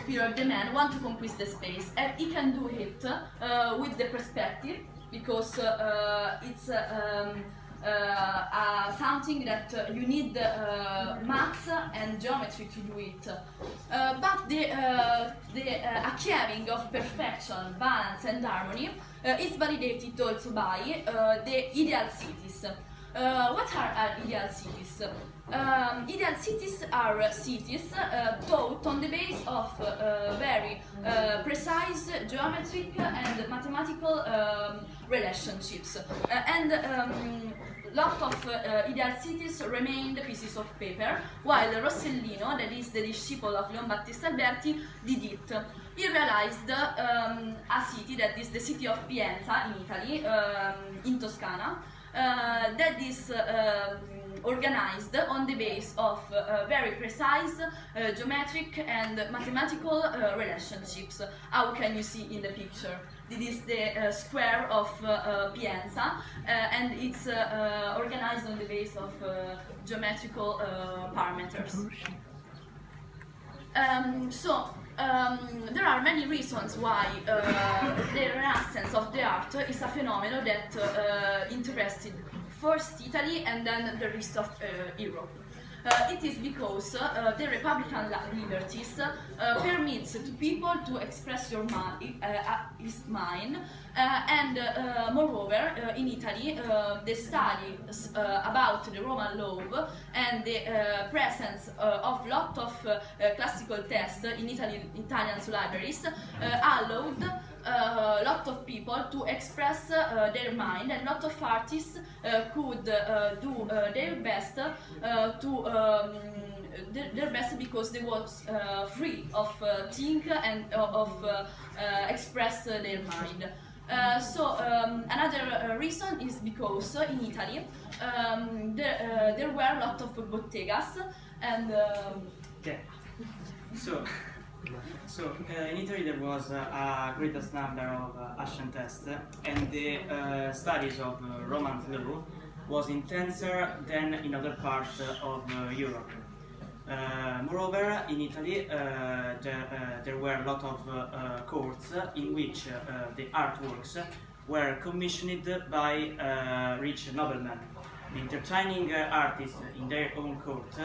period, the man want to conquist the space, and he can do it with the perspective, because it's something that you need maths and geometry to do it. But the achieving of perfection, balance and harmony is validated also by the ideal cities. What are ideal cities? Ideal cities are cities taught on the base of very precise geometric and mathematical relationships. Lot of ideal cities remained pieces of paper, while Rossellino, that is the disciple of Leon Battista Alberti, did it. He realized a city, that is the city of Pienza in Italy, in Toscana, that is organized on the base of very precise geometric and mathematical relationships. How can you see in the picture? This is the square of Pienza, and it's organized on the base of geometrical parameters. There are many reasons why the Renaissance of the art is a phenomenon that interested first Italy and then the rest of Europe. It is because the Republican liberties permits to people to express his mind, and moreover, in Italy, the studies about the Roman law and the presence of lot of classical texts in Italian libraries allowed a lot of people to express their mind, and a lot of artists could do their best because they was free of think and of express their mind. Another reason is because in Italy there were a lot of bottegas, and So in Italy there was a greatest number of ancient texts, and the studies of Roman law was intenser than in other parts of Europe. Moreover, in Italy there were a lot of courts in which the artworks were commissioned by rich noblemen. Entertaining artists in their own court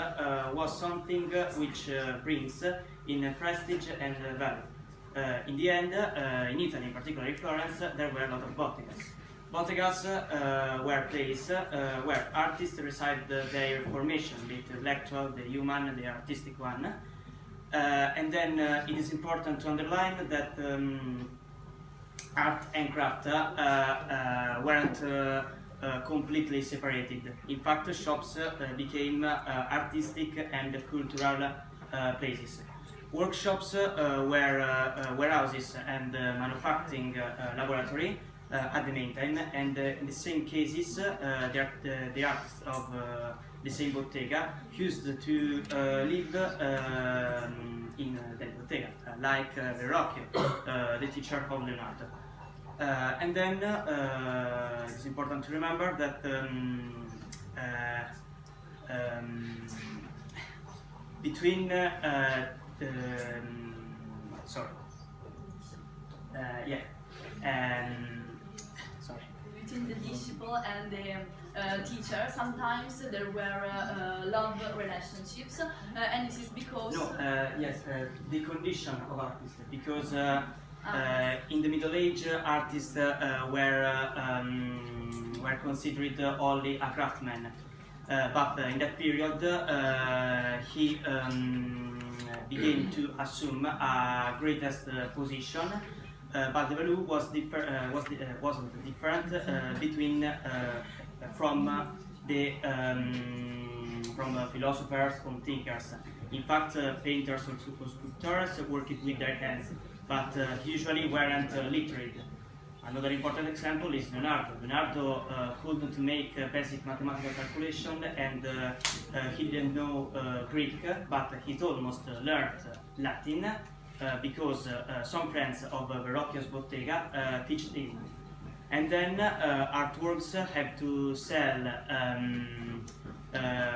was something which brings in prestige and value. In the end, in Italy, in particular in Florence, there were a lot of bottegas. Bottegas were places where artists recite their formation, be it intellectual, the human, the artistic one. And then it is important to underline that art and craft weren't completely separated. In fact, shops became artistic and cultural places. Workshops were warehouses and manufacturing laboratory at the meantime, and in the same cases, the artists of the same bottega used to live in the bottega, like Verrocchio, the teacher of Leonardo. And then it's important to remember that between between the disciple and the teacher, sometimes there were love relationships, and this is because the condition of artists, because in the Middle Age, artists were considered only a craftsman, but in that period he began to assume a greatest position, but the value wasn't different between from philosophers and thinkers. In fact, painters or sculptors worked with their hands, but usually weren't literate. Another important example is Leonardo. Leonardo couldn't make basic mathematical calculation, and he didn't know Greek, but he almost learned Latin because some friends of Verrocchio's bottega teach him. And then artworks have to sell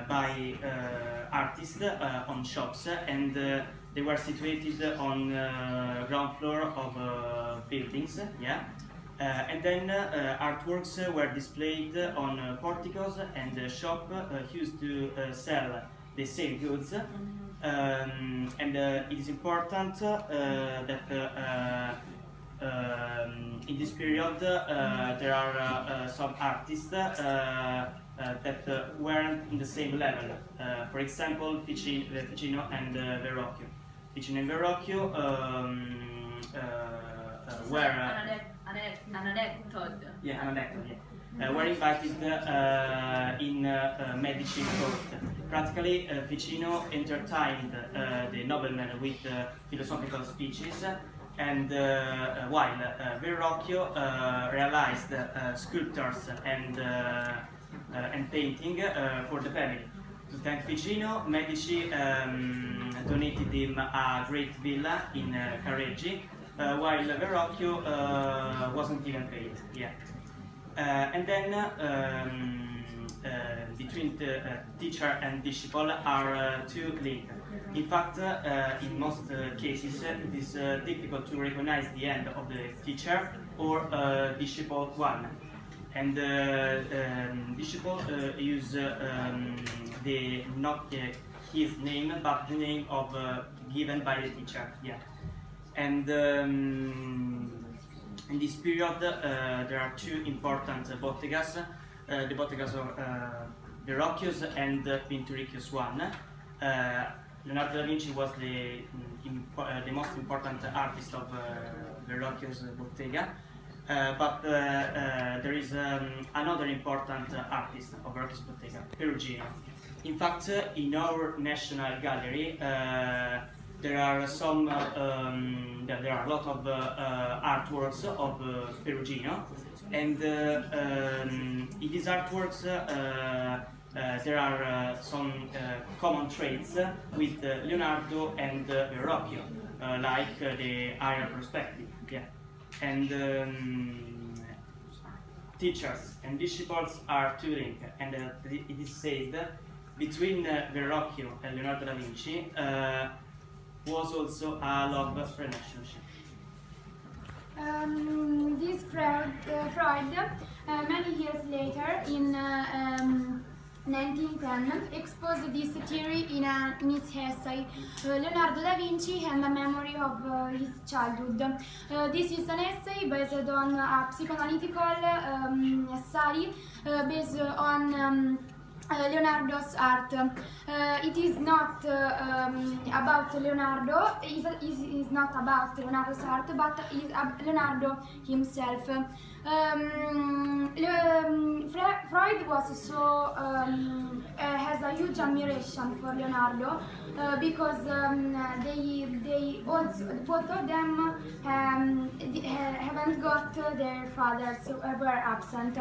by artists on shops, and They were situated on ground floor of buildings, yeah. And then artworks were displayed on porticos, and shop used to sell the same goods. And it is important that in this period there are some artists that weren't in the same level. For example, Ficino and Verrocchio. Ficino and Verrocchio were an anecdote. Yeah, an anecdote. Yeah. Were invited in Medici court. Practically, Ficino entertained the noblemen with philosophical speeches, and while Verrocchio realized sculptures and painting for the family. To thank Ficino, Medici donated him a great villa in Careggi, while Verrocchio wasn't even paid. Yeah. And then between the teacher and disciple are two links. In fact, in most cases, it is difficult to recognize the end of the teacher or disciple one. And disciple use the not his name, but the name of given by the teacher. Yeah. And in this period, there are two important bottegas, the bottegas of Verrocchio's and Pinturicchio's one. Leonardo da Vinci was the most important artist of Verrocchio's bottega, but there is another important artist of Verrocchio's bottega, Perugino. In fact, in our National Gallery, there are a lot of artworks of Perugino, and in these artworks there are some common traits with Leonardo and Verrocchio, like the higher perspective. Yeah. And teachers and disciples are two linked, and it is said between Verrocchio and Leonardo da Vinci was also a love relationship. This Freud, many years later, in 1910, exposed this theory in his essay, Leonardo da Vinci and the Memory of His Childhood. This is an essay based on a psychoanalytical study based on Leonardo's art. It is not about Leonardo. It is not about Leonardo's art, but is Leonardo himself. Freud was so has a huge admiration for Leonardo because they also, both of them haven't got their fathers were absent.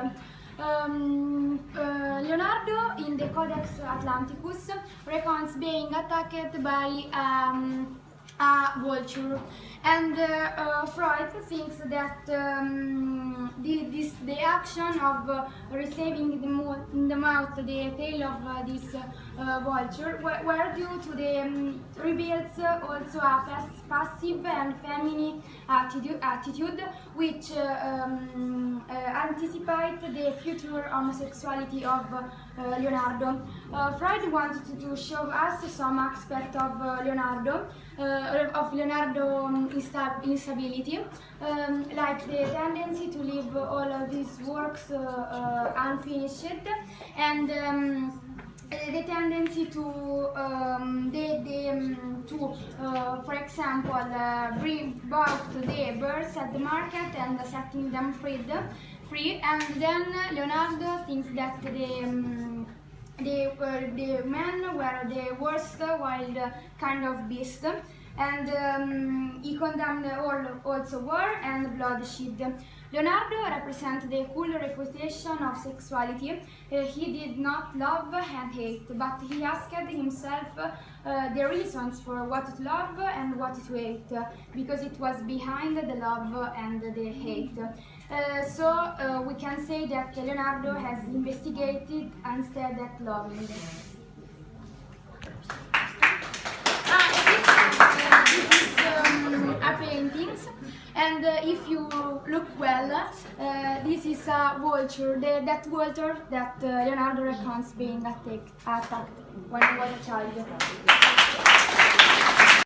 Leonardo in the Codex Atlanticus recounts being attacked by a vulture, and Freud thinks that the action of receiving in the mouth the tail of this vulture were due to the reveals also a passive and feminine attitude which anticipate the future homosexuality of Leonardo. Freud wanted to show us some aspect of Leonardo instability, like the tendency to leave all of his works unfinished, and the tendency to, for example, bring out the birds at the market and setting them free. And then Leonardo thinks that the men were the worst wild kind of beast, and he condemned also war and bloodshed. Leonardo represents the cool reputation of sexuality. He did not love and hate, but he asked himself the reasons for what to love and what to hate, because it was behind the love and the hate. So we can say that Leonardo has investigated instead of loving. And if you look well, this is a vulture, that vulture that Leonardo recounts being attacked when he was a child.